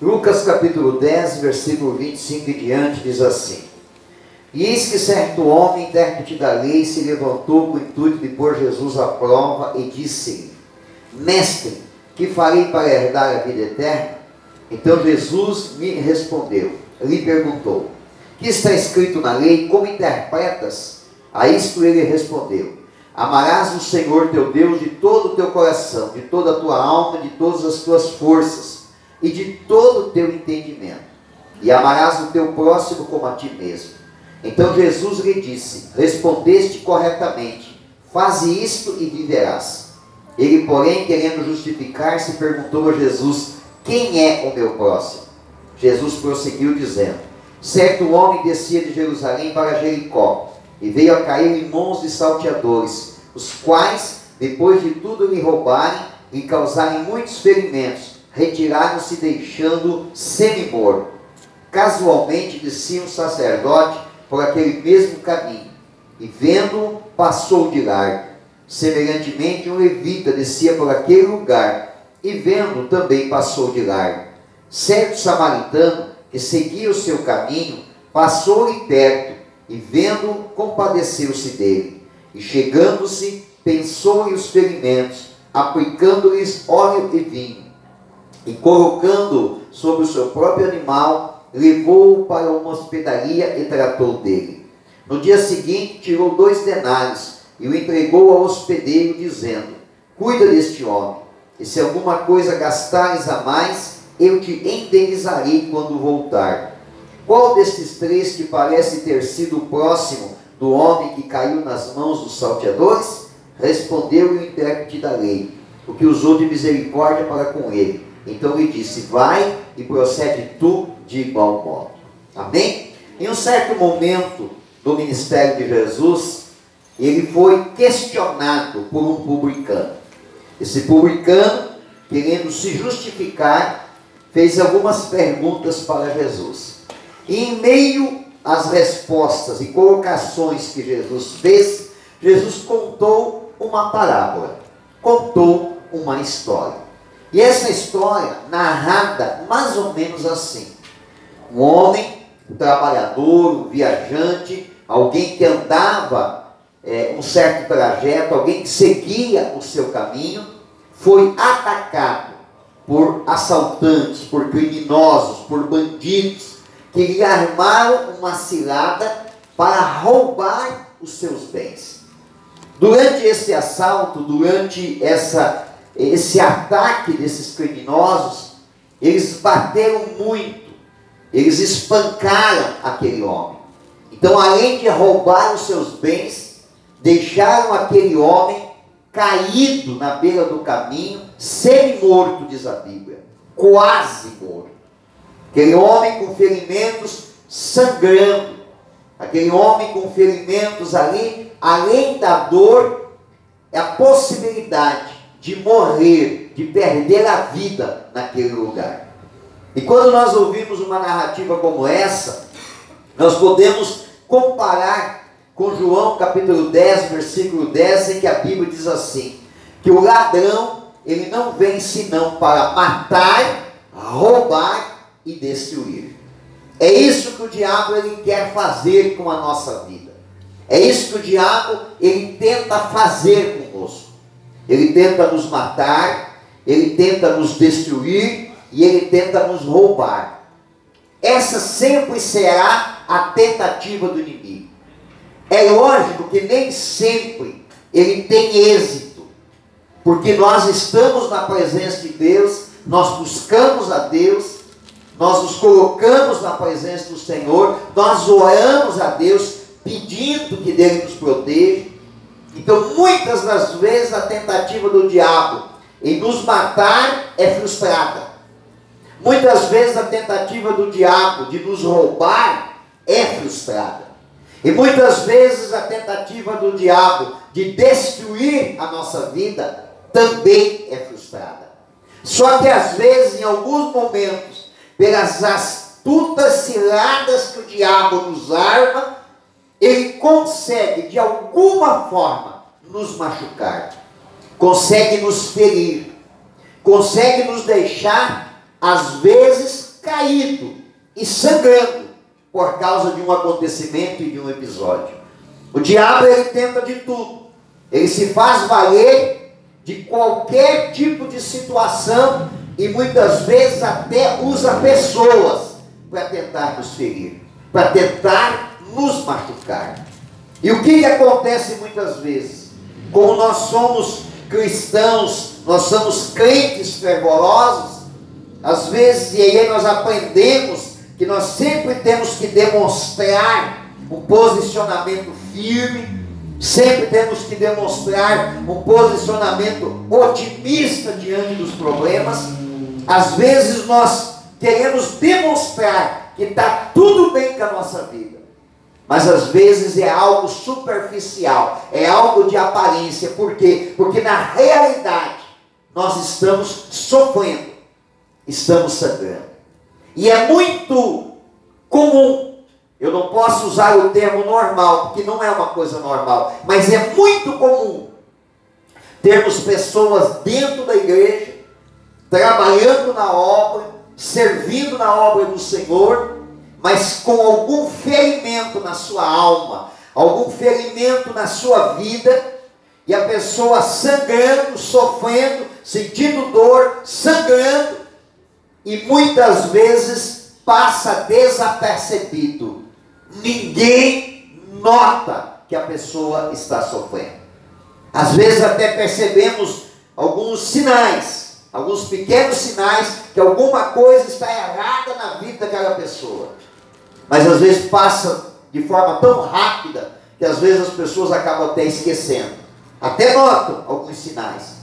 Lucas capítulo 10, versículo 25 e diante, diz assim: E eis que certo homem, intérprete da lei, se levantou com o intuito de pôr Jesus à prova e disse-lhe: Mestre, que farei para herdar a vida eterna? Então Jesus lhe respondeu, lhe perguntou: Que está escrito na lei, como interpretas? A isto ele respondeu: Amarás o Senhor teu Deus de todo o teu coração, de toda a tua alma, de todas as tuas forças e de todo o teu entendimento, e amarás o teu próximo como a ti mesmo. Então Jesus lhe disse: Respondeste corretamente, faze isto e viverás. Ele, porém, querendo justificar-se, perguntou a Jesus: Quem é o meu próximo? Jesus prosseguiu dizendo: Certo homem descia de Jerusalém para Jericó, e veio a cair em mãos de salteadores, os quais, depois de tudo lhe roubarem e causarem muitos ferimentos, retiraram-se deixando semi-morto. Casualmente descia um sacerdote por aquele mesmo caminho, e vendo-o, passou de largo. Semelhantemente, um levita descia por aquele lugar, e vendo-o, também passou de largo. Certo samaritano, que seguia o seu caminho, passou-lhe perto, e vendo-o, compadeceu-se dele. E chegando-se, pensou-lhe os ferimentos, aplicando-lhes óleo e vinho. E colocando-o sobre o seu próprio animal, levou-o para uma hospedaria e tratou dele. No dia seguinte, tirou 2 denários e o entregou ao hospedeiro, dizendo: Cuida deste homem, e se alguma coisa gastares a mais, eu te indenizarei quando voltar. Qual destes 3 te parece ter sido o próximo do homem que caiu nas mãos dos salteadores? Respondeu-lhe o intérprete da lei, o que usou de misericórdia para com ele. Então lhe disse: Vai e procede tu de igual modo. Amém? Em um certo momento do ministério de Jesus, ele foi questionado por um publicano. Esse publicano, querendo se justificar, fez algumas perguntas para Jesus. E em meio às respostas e colocações que Jesus fez, Jesus contou uma parábola, contou uma história. E essa história, narrada mais ou menos assim: um homem, um trabalhador, um viajante, alguém que andava um certo trajeto, alguém que seguia o seu caminho, foi atacado por assaltantes, por criminosos, por bandidos, que lhe armaram uma cilada para roubar os seus bens. Durante esse assalto, durante esse ataque desses criminosos, eles bateram muito, eles espancaram aquele homem. Então, além de roubar os seus bens, deixaram aquele homem caído na beira do caminho, semi-morto, diz a Bíblia, quase morto. Aquele homem com ferimentos sangrando, aquele homem com ferimentos ali, além da dor, é a possibilidade de morrer, de perder a vida naquele lugar. E quando nós ouvimos uma narrativa como essa, nós podemos comparar com João capítulo 10, versículo 10, em que a Bíblia diz assim, que o ladrão, ele não vem senão para matar, roubar e destruir. É isso que o diabo ele quer fazer com a nossa vida. É isso que o diabo ele tenta fazer conosco. Ele tenta nos matar, ele tenta nos destruir e ele tenta nos roubar. Essa sempre será a tentativa do inimigo. É lógico que nem sempre ele tem êxito, porque nós estamos na presença de Deus, nós buscamos a Deus, nós nos colocamos na presença do Senhor, nós oramos a Deus pedindo que Ele nos proteja. Então, muitas das vezes, a tentativa do diabo em nos matar é frustrada. Muitas vezes, a tentativa do diabo de nos roubar é frustrada. E muitas vezes, a tentativa do diabo de destruir a nossa vida também é frustrada. Só que, às vezes, em alguns momentos, pelas astutas ciladas que o diabo nos arma, ele consegue, de alguma forma, nos machucar, consegue nos ferir, consegue nos deixar às vezes caído e sangrando por causa de um acontecimento e de um episódio. O diabo, ele tenta de tudo. Ele se faz valer de qualquer tipo de situação e muitas vezes até usa pessoas para tentar nos ferir, para tentar nos machucar. E o que acontece muitas vezes? Como nós somos cristãos, nós somos crentes fervorosos, às vezes, e aí nós aprendemos que nós sempre temos que demonstrar um posicionamento firme, sempre temos que demonstrar um posicionamento otimista diante dos problemas. Às vezes nós queremos demonstrar que está tudo bem com a nossa vida, mas às vezes é algo superficial, é algo de aparência. Por quê? Porque na realidade nós estamos sofrendo, estamos sangrando. E é muito comum, eu não posso usar o termo normal, porque não é uma coisa normal, mas é muito comum termos pessoas dentro da igreja, trabalhando na obra, servindo na obra do Senhor, mas com algum ferimento na sua alma, algum ferimento na sua vida, e a pessoa sangrando, sofrendo, sentindo dor, sangrando, e muitas vezes passa desapercebido. Ninguém nota que a pessoa está sofrendo. Às vezes até percebemos alguns sinais, alguns pequenos sinais, que alguma coisa está errada na vida daquela pessoa. Mas às vezes passa de forma tão rápida, que às vezes as pessoas acabam até esquecendo. Até notam alguns sinais,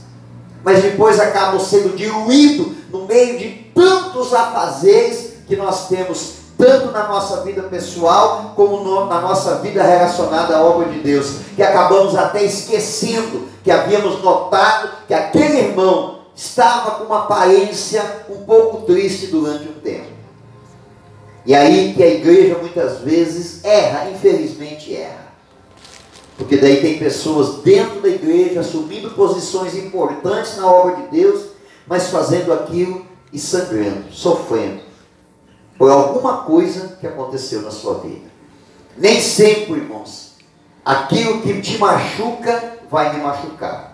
mas depois acabam sendo diluídos no meio de tantos afazeres que nós temos, tanto na nossa vida pessoal, como na nossa vida relacionada à obra de Deus, que acabamos até esquecendo que havíamos notado que aquele irmão estava com uma aparência um pouco triste durante um tempo. E aí que a igreja muitas vezes erra, infelizmente erra. Porque daí tem pessoas dentro da igreja assumindo posições importantes na obra de Deus, mas fazendo aquilo e sangrando, sofrendo por alguma coisa que aconteceu na sua vida. Nem sempre, irmãos, aquilo que te machuca vai me machucar.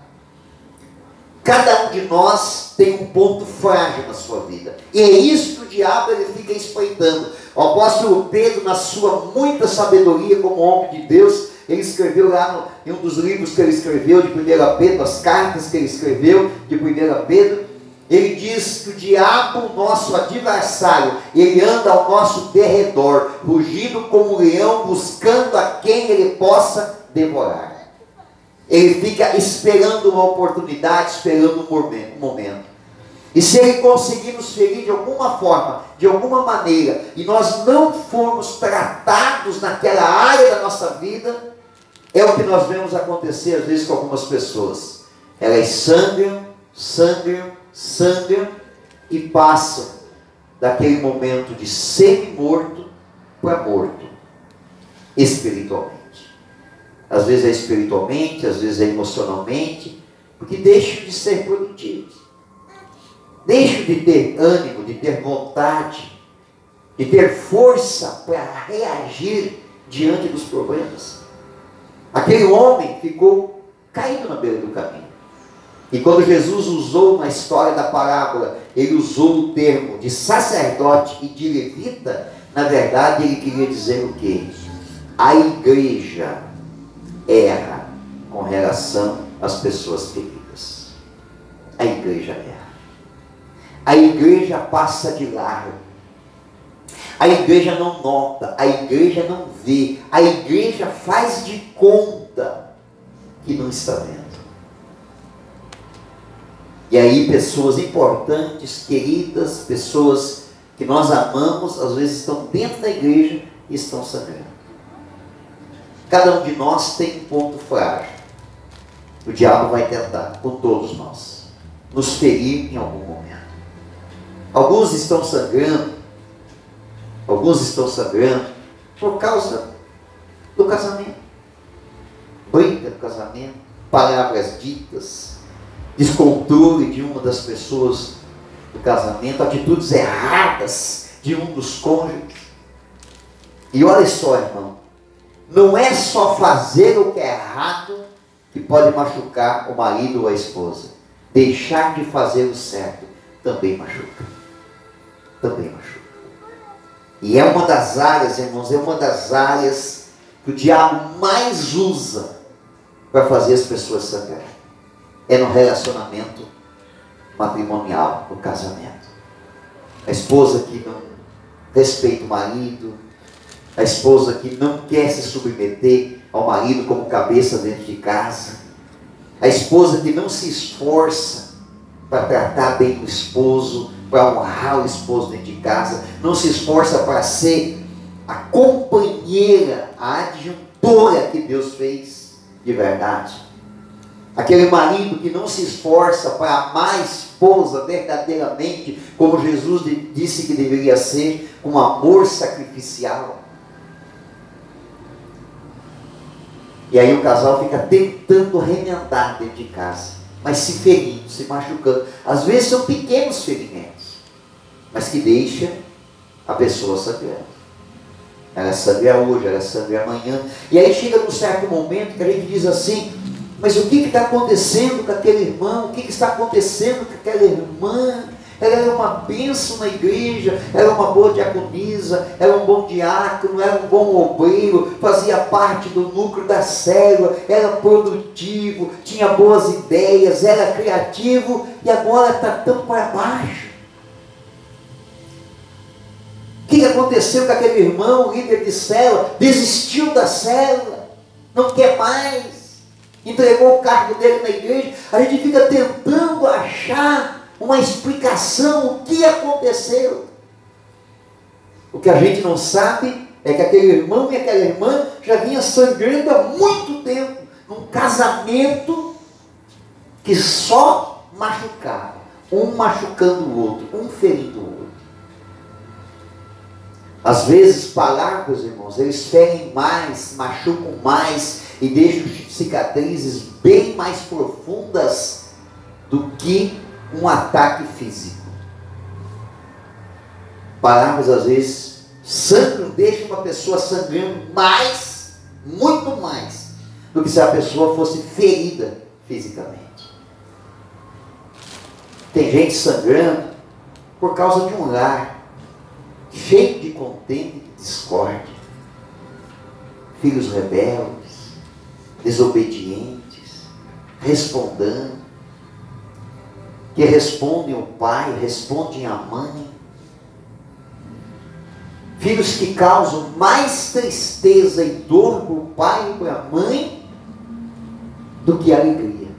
Cada um de nós tem um ponto frágil na sua vida, e é isso que o diabo ele fica espreitando. O apóstolo Pedro, na sua muita sabedoria como homem de Deus, ele escreveu lá em um dos livros que ele escreveu, de 1 Pedro, as cartas que ele escreveu de 1 Pedro, ele diz que o diabo, nosso adversário, ele anda ao nosso derredor, rugindo como um leão, buscando a quem ele possa devorar. Ele fica esperando uma oportunidade, esperando um momento. E se ele conseguir nos ferir de alguma forma, de alguma maneira, e nós não formos tratados naquela área da nossa vida, é o que nós vemos acontecer às vezes com algumas pessoas. Elas sangram, sangram, sangram e passam daquele momento de semi-morto para morto, espiritualmente. Às vezes é espiritualmente, às vezes é emocionalmente, porque deixam de ser produtivos. Deixam de ter ânimo, de ter vontade, de ter força para reagir diante dos problemas. Aquele homem ficou caído na beira do caminho. E quando Jesus usou na história da parábola, ele usou o termo de sacerdote e de levita, na verdade ele queria dizer o quê? A igreja erra com relação às pessoas feridas. A igreja erra. A igreja passa de largo. A igreja não nota, a igreja não vê, a igreja faz de conta que não está vendo. E aí pessoas importantes, queridas, pessoas que nós amamos, às vezes estão dentro da igreja e estão sangrando. Cada um de nós tem um ponto frágil. O diabo vai tentar, com todos nós, nos ferir em algum momento. Alguns estão sangrando por causa do casamento. Briga do casamento, palavras ditas, descontrole de uma das pessoas do casamento, atitudes erradas de um dos cônjuges. E olha só, irmão, não é só fazer o que é errado que pode machucar o marido ou a esposa. Deixar de fazer o certo também machuca. Também machuca. E é uma das áreas, irmãos, é uma das áreas que o diabo mais usa para fazer as pessoas sangrarem. É no relacionamento matrimonial, no casamento. A esposa que não respeita o marido, a esposa que não quer se submeter ao marido como cabeça dentro de casa, a esposa que não se esforça para tratar bem o esposo, para honrar o esposo dentro de casa, não se esforça para ser a companheira, a adjuntora que Deus fez de verdade. Aquele marido que não se esforça para amar a esposa verdadeiramente, como Jesus disse que deveria ser, com amor sacrificial. E aí o casal fica tentando remendar dentro de casa, mas se ferindo, se machucando. Às vezes são pequenos ferimentos, mas que deixa a pessoa sangrando. Ela sangra hoje, ela sangra amanhã. E aí chega num certo momento que a gente diz assim: mas o que está acontecendo com aquele irmão? O que está acontecendo com aquela irmã? Ela era uma bênção na igreja, era uma boa diaconisa, era um bom diácono, era um bom obreiro, fazia parte do núcleo da célula, era produtivo, tinha boas ideias, era criativo, e agora está tão para baixo. O que aconteceu com aquele irmão, líder de célula? Desistiu da célula, não quer mais, entregou o cargo dele na igreja. A gente fica tentando achar uma explicação, o que aconteceu. O que a gente não sabe é que aquele irmão e aquela irmã já vinha sangrando há muito tempo, num casamento que só machucava, um machucando o outro, um ferindo o outro. Às vezes palavras, irmãos, eles ferem mais, machucam mais e deixam cicatrizes bem mais profundas do que um ataque físico. Palavras às vezes sangram, deixam uma pessoa sangrando mais, muito mais, do que se a pessoa fosse ferida fisicamente. Tem gente sangrando por causa de um lar cheio de contenda e de discórdia. Filhos rebeldes, desobedientes, respondendo, que respondem ao pai, respondem à mãe. Filhos que causam mais tristeza e dor para o pai e para a mãe do que alegria.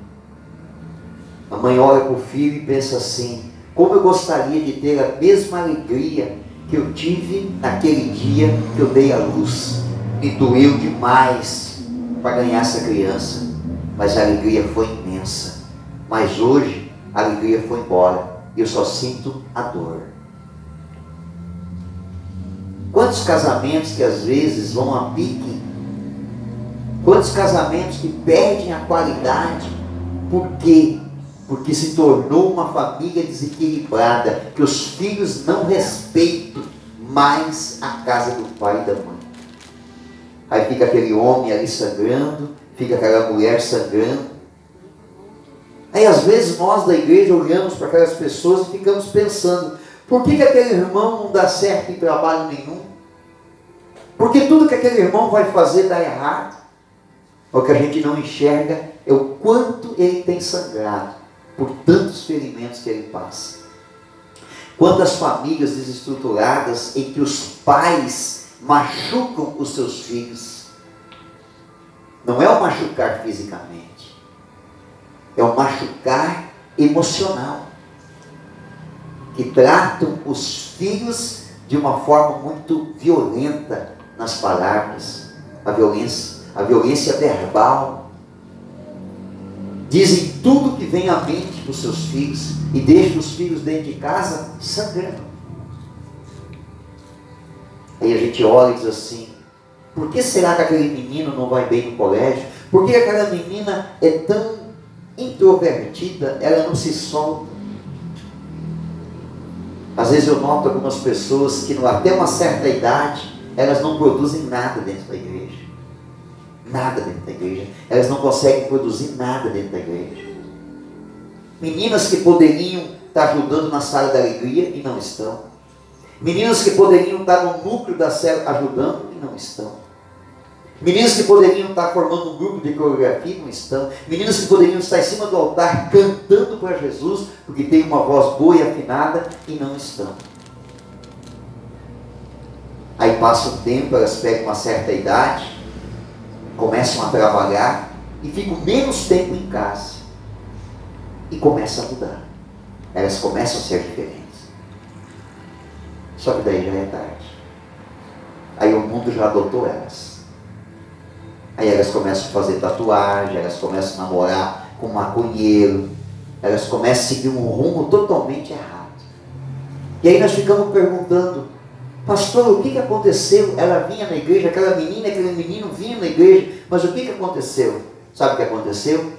A mãe olha para o filho e pensa assim: como eu gostaria de ter a mesma alegria que eu tive naquele dia que eu dei à luz. Me doeu demais para ganhar essa criança, mas a alegria foi imensa. Mas hoje a alegria foi embora, eu só sinto a dor. Quantos casamentos que às vezes vão a pique? Quantos casamentos que perdem a qualidade? Por quê? Porque se tornou uma família desequilibrada, que os filhos não respeitam mais a casa do pai e da mãe. Aí fica aquele homem ali sangrando, fica aquela mulher sangrando. Aí às vezes nós da igreja olhamos para aquelas pessoas e ficamos pensando: por que aquele irmão não dá certo em trabalho nenhum? Porque tudo que aquele irmão vai fazer dá errado. O que a gente não enxerga é o quanto ele tem sangrado por tantos ferimentos que ele passa. Quantas famílias desestruturadas em que os pais machucam os seus filhos. Não é o machucar fisicamente, é o machucar emocional, que tratam os filhos de uma forma muito violenta nas palavras, a violência verbal. Dizem tudo que vem à mente dos seus filhos e deixam os filhos dentro de casa sangrando. Aí a gente olha e diz assim: por que será que aquele menino não vai bem no colégio? Por que aquela menina é tão introvertida, ela não se solta? Às vezes eu noto algumas pessoas que até uma certa idade, elas não produzem nada dentro da igreja. Nada dentro da igreja. Elas não conseguem produzir nada dentro da igreja. Meninas que poderiam estar ajudando na sala da alegria e não estão. Meninas que poderiam estar no núcleo da célula ajudando e não estão. Meninas que poderiam estar formando um grupo de coreografia e não estão. Meninas que poderiam estar em cima do altar cantando para Jesus, porque tem uma voz boa e afinada, e não estão. Aí passa um tempo, elas pegam uma certa idade, começam a trabalhar e ficam menos tempo em casa. E começam a mudar. Elas começam a ser diferentes. Só que daí já é tarde. Aí o mundo já adotou elas. Aí elas começam a fazer tatuagem, elas começam a namorar com um maconheiro, elas começam a seguir um rumo totalmente errado. E aí nós ficamos perguntando: pastor, o que aconteceu? Ela vinha na igreja, aquela menina, aquele menino vinha na igreja, mas o que aconteceu? Sabe o que aconteceu?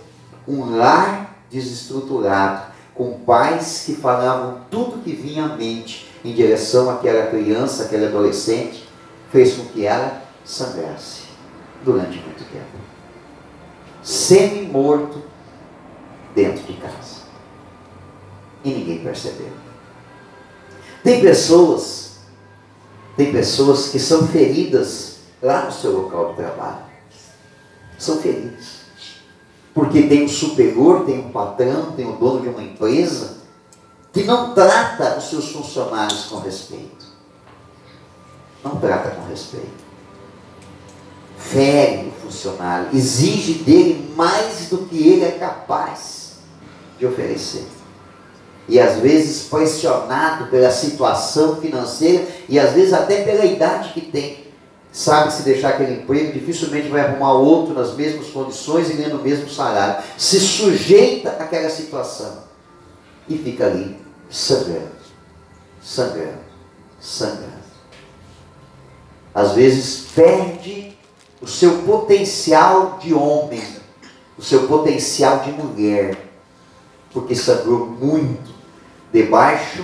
Um lar desestruturado, com pais que falavam tudo que vinha à mente em direção àquela criança, àquele adolescente, fez com que ela sangrasse durante muito tempo, semi-morto dentro de casa, e ninguém percebeu. Tem pessoas que são feridas lá no seu local de trabalho, são feridas, porque tem um superior, tem um patrão, tem o dono de uma empresa, que não trata os seus funcionários com respeito, não trata com respeito, fere o funcionário, exige dele mais do que ele é capaz de oferecer. E às vezes pressionado pela situação financeira e às vezes até pela idade que tem. Sabe que se deixar aquele emprego, dificilmente vai arrumar outro nas mesmas condições e ganhando o mesmo salário. Se sujeita àquela situação e fica ali sangrando, sangrando, sangrando. Às vezes perde o seu potencial de homem, o seu potencial de mulher, porque sangrou muito debaixo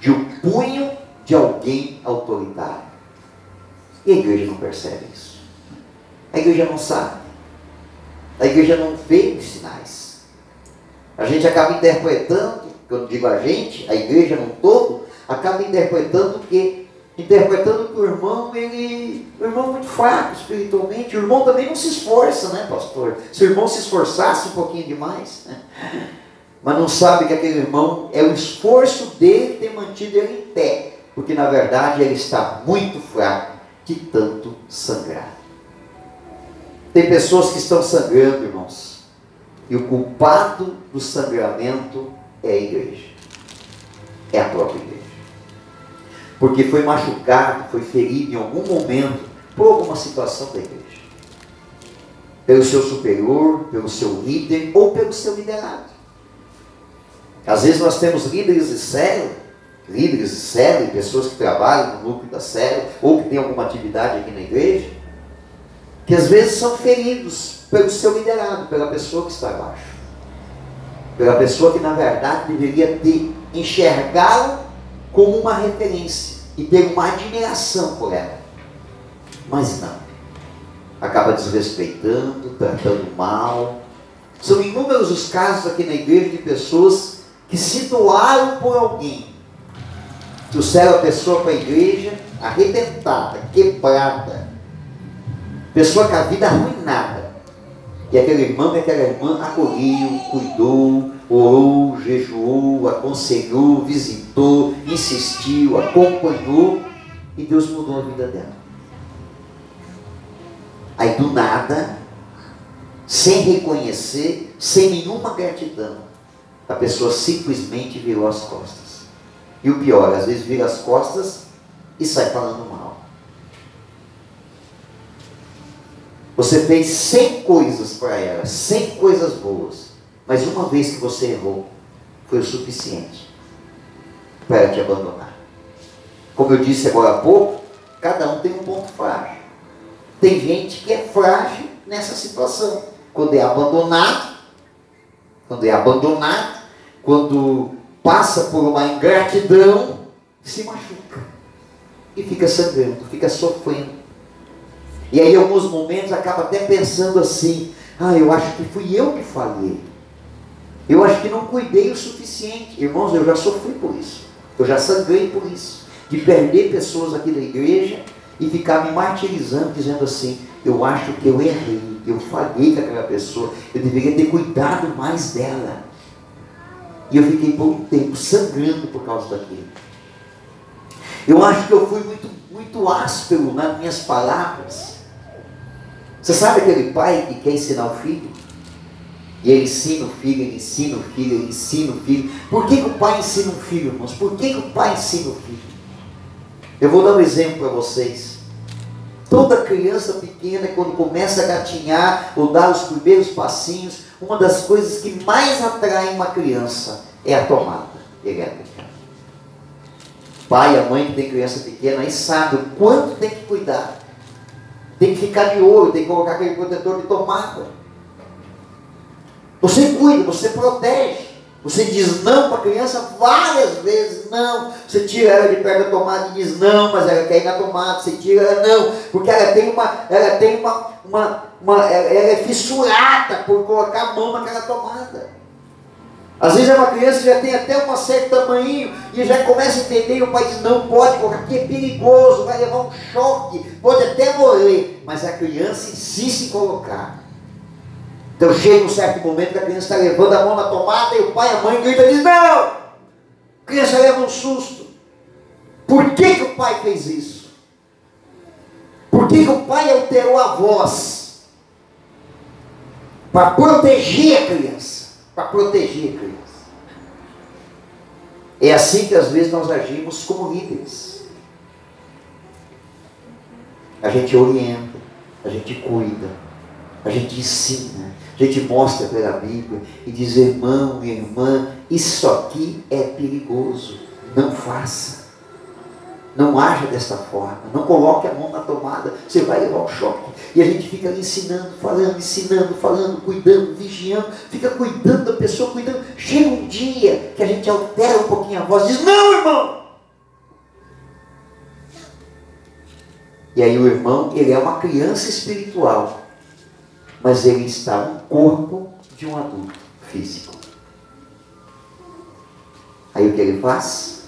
de um punho de alguém autoritário. E a igreja não percebe isso. A igreja não sabe. A igreja não vê os sinais. A gente acaba interpretando, quando digo a gente, a igreja no todo, acaba interpretando que o irmão, o irmão é muito fraco espiritualmente. O irmão também não se esforça, né, pastor? Se o irmão se esforçasse um pouquinho demais, né? Mas não sabe que aquele irmão, é o esforço dele ter mantido ele em pé, porque na verdade ele está muito fraco de tanto sangrar. Tem pessoas que estão sangrando, irmãos, e o culpado do sangramento é a igreja, é a própria igreja, porque foi machucado, foi ferido em algum momento por alguma situação da igreja, pelo seu superior, pelo seu líder ou pelo seu liderado. Às vezes nós temos líderes de célula, pessoas que trabalham no núcleo da célula, ou que têm alguma atividade aqui na igreja, que às vezes são feridos pelo seu liderado, pela pessoa que está abaixo, pela pessoa que na verdade deveria enxergá-lo como uma referência e ter uma admiração por ela, mas não, acaba desrespeitando, tratando mal. São inúmeros os casos aqui na igreja de pessoas que se doaram por alguém, trouxeram a pessoa para a igreja arrebentada, quebrada, pessoa com a vida arruinada, e aquele irmão e aquela irmã acolheu, cuidou, orou, jejuou, aconselhou, visitou, insistiu, acompanhou, e Deus mudou a vida dela. Aí do nada, sem reconhecer, sem nenhuma gratidão, a pessoa simplesmente virou as costas. E o pior, às vezes vira as costas e sai falando mal. Você fez 100 coisas para ela, 100 coisas boas, mas uma vez que você errou, foi o suficiente para ela te abandonar. Como eu disse agora há pouco, cada um tem um ponto frágil. Tem gente que é frágil nessa situação. Quando é abandonado, quando passa por uma ingratidão, se machuca e fica sangrando, fica sofrendo. E aí, em alguns momentos, acaba até pensando assim: ah, eu acho que fui eu que falhei. Eu acho que não cuidei o suficiente. Irmãos, eu já sofri por isso. Eu já sangrei por isso. De perder pessoas aqui da igreja e ficar me martirizando, dizendo assim: eu acho que eu errei, eu falhei com aquela pessoa, eu deveria ter cuidado mais dela. E eu fiquei por um tempo sangrando por causa daquilo. Eu acho que eu fui muito áspero nas minhas palavras. Você sabe aquele pai que quer ensinar o filho? E ele ensina o filho, ele ensina o filho, ele ensina o filho. Por que o pai ensina o filho, irmãos? Por que o pai ensina o filho? Eu vou dar um exemplo para vocês. Toda criança pequena, quando começa a gatinhar ou dar os primeiros passinhos, uma das coisas que mais atrai uma criança é a tomada elétrica. O pai e a mãe que tem criança pequena aí sabe o quanto tem que cuidar. Tem que ficar de olho, tem que colocar aquele protetor de tomada. Você cuida, você protege. Você diz não para a criança várias vezes, não. Você tira ela de perto da tomada e diz não, mas ela quer ir na tomada. Você tira ela, não, porque ela é fissurada por colocar a mão naquela tomada. Às vezes é uma criança que já tem até um certo tamanho e já começa a entender e o pai diz, não pode colocar, aqui é perigoso, vai levar um choque, pode até morrer. Mas a criança insiste em colocar. Então chega um certo momento que a criança está levando a mão na tomada e o pai e a mãe gritam e diz, não! A criança leva um susto. Por que o pai fez isso? Por que o pai alterou a voz? Para proteger a criança. Para proteger a criança. É assim que às vezes nós agimos como líderes. A gente orienta, a gente cuida, a gente ensina, a gente mostra pela Bíblia e diz, irmão e irmã, isso aqui é perigoso, não faça. Não haja desta forma, não coloque a mão na tomada, você vai levar um choque. E a gente fica ali ensinando, falando, cuidando, vigiando, fica cuidando da pessoa, cuidando. Chega um dia que a gente altera um pouquinho a voz, diz, não, irmão! E aí o irmão, ele é uma criança espiritual, mas ele está no corpo de um adulto físico. Aí o que ele faz?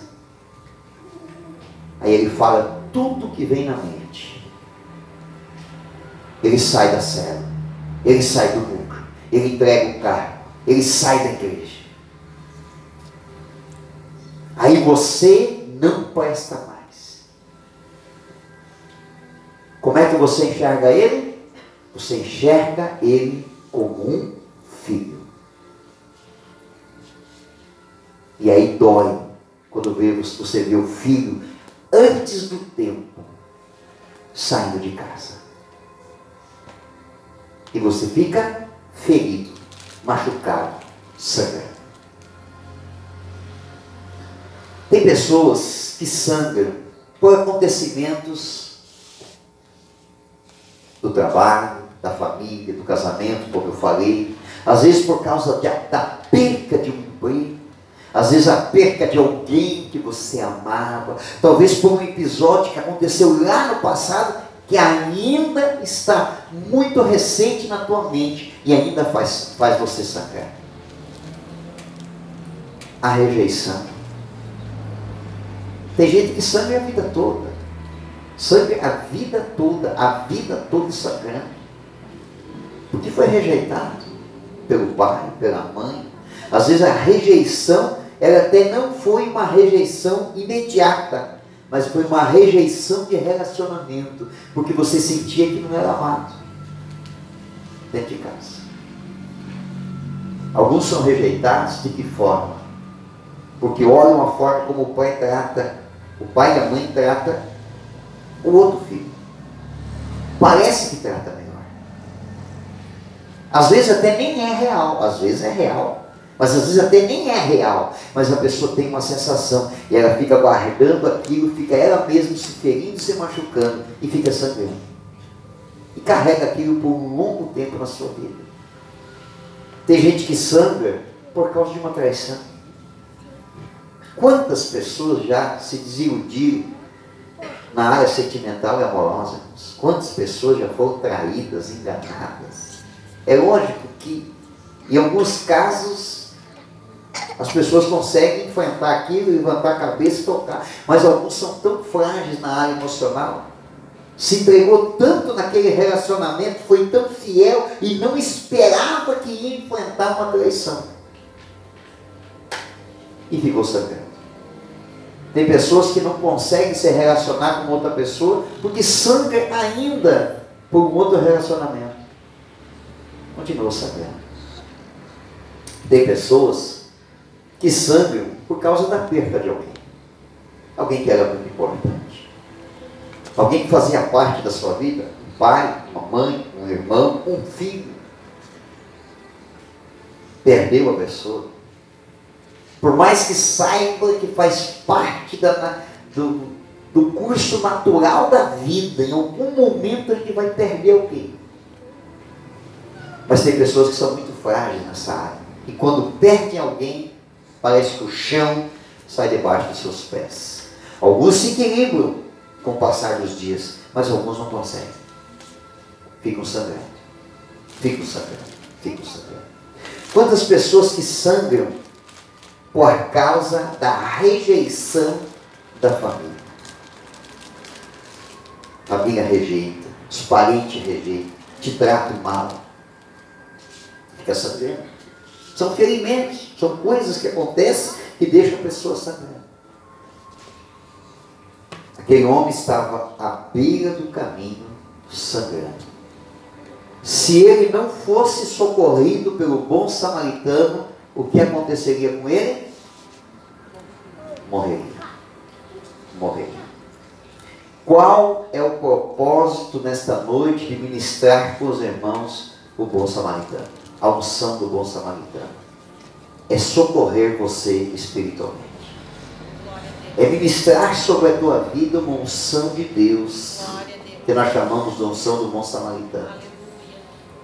Aí ele fala tudo que vem na mente. Ele sai da cela, ele sai do núcleo, ele entrega o carro, ele sai da igreja. Aí você não presta mais. Como é que você enxerga ele? Você enxerga ele como um filho. E aí dói quando você vê o filho antes do tempo saindo de casa. E você fica ferido, machucado, sangrando. Tem pessoas que sangram por acontecimentos do trabalho, da família, do casamento, como eu falei. Às vezes por causa da perca de um emprego. Às vezes a perca de alguém que você amava. Talvez por um episódio que aconteceu lá no passado, que ainda está muito recente na tua mente e ainda faz você sangrar. A rejeição. Tem gente que sangra a vida toda. Sangra a vida toda sangrando. Porque foi rejeitado pelo pai, pela mãe. Às vezes a rejeição, ela até não foi uma rejeição imediata, mas foi uma rejeição de relacionamento, porque você sentia que não era amado dentro de casa. Alguns são rejeitados de que forma? Porque olham a forma como o pai e a mãe trata o outro filho. Parece que trata melhor. Às vezes até nem é real, às vezes é real. Mas às vezes até nem é real, mas a pessoa tem uma sensação, e ela fica guardando aquilo, fica ela mesma se ferindo, se machucando, e fica sangrando. E carrega aquilo por um longo tempo na sua vida. Tem gente que sangra por causa de uma traição. Quantas pessoas já se desiludiram na área sentimental e amorosa? Quantas pessoas já foram traídas, enganadas? É lógico que, em alguns casos, as pessoas conseguem enfrentar aquilo, levantar a cabeça e tocar. Mas alguns são tão frágeis na área emocional, se entregou tanto naquele relacionamento, foi tão fiel e não esperava que ia enfrentar uma traição. E ficou sangrando. Tem pessoas que não conseguem se relacionar com outra pessoa porque sangra ainda por um outro relacionamento. Continua sangrando. Tem pessoas que sangram por causa da perda de alguém. Alguém que era muito importante. Alguém que fazia parte da sua vida. Um pai, uma mãe, um irmão, um filho. Perdeu a pessoa. Por mais que saiba que faz parte do curso natural da vida, em algum momento a gente vai perder alguém. Mas tem pessoas que são muito frágeis nessa área. E quando perdem alguém, parece que o chão sai debaixo dos seus pés. Alguns se equilibram com o passar dos dias, mas alguns não conseguem. Ficam sangrando. Ficam sangrando. Ficam sangrando. Quantas pessoas que sangram por causa da rejeição da família? A família rejeita, os parentes rejeitam, te tratam mal. Fica sangrando. São ferimentos, são coisas que acontecem que deixam a pessoa sangrando. Aquele homem estava à beira do caminho, sangrando. Se ele não fosse socorrido pelo bom samaritano, o que aconteceria com ele? Morreria. Morreria. Qual é o propósito nesta noite de ministrar com os irmãos o bom samaritano? A unção do bom samaritano é socorrer você espiritualmente. É ministrar sobre a tua vida uma unção de Deus, que nós chamamos de unção do bom samaritano,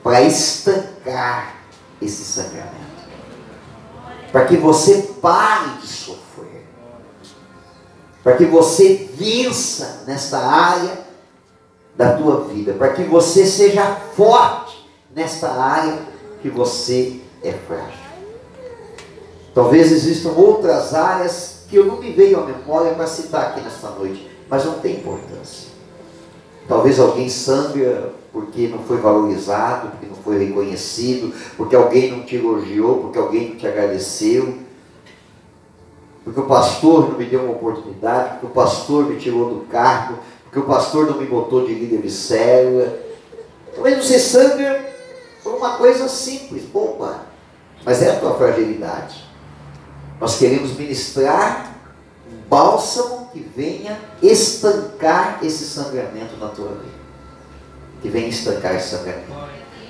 para estancar esse sangramento, para que você pare de sofrer, para que você vença nesta área da tua vida, para que você seja forte nesta área que você é frágil. Talvez existam outras áreas que eu não me veio à memória para citar aqui nesta noite, mas não tem importância. Talvez alguém sangra porque não foi valorizado, porque não foi reconhecido, porque alguém não te elogiou, porque alguém não te agradeceu, porque o pastor não me deu uma oportunidade, porque o pastor me tirou do cargo, porque o pastor não me botou de líder de célula. Talvez você sangra por uma coisa simples, boba, mas é a tua fragilidade. Nós queremos ministrar um bálsamo que venha estancar esse sangramento na tua vida. Que venha estancar esse sangramento.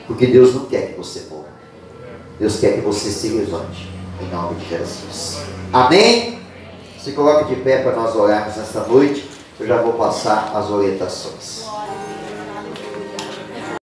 Porque Deus não quer que você morra. Deus quer que você se levante. Em nome de Jesus. Amém? Se coloque de pé para nós orarmos nesta noite. Eu já vou passar as orientações.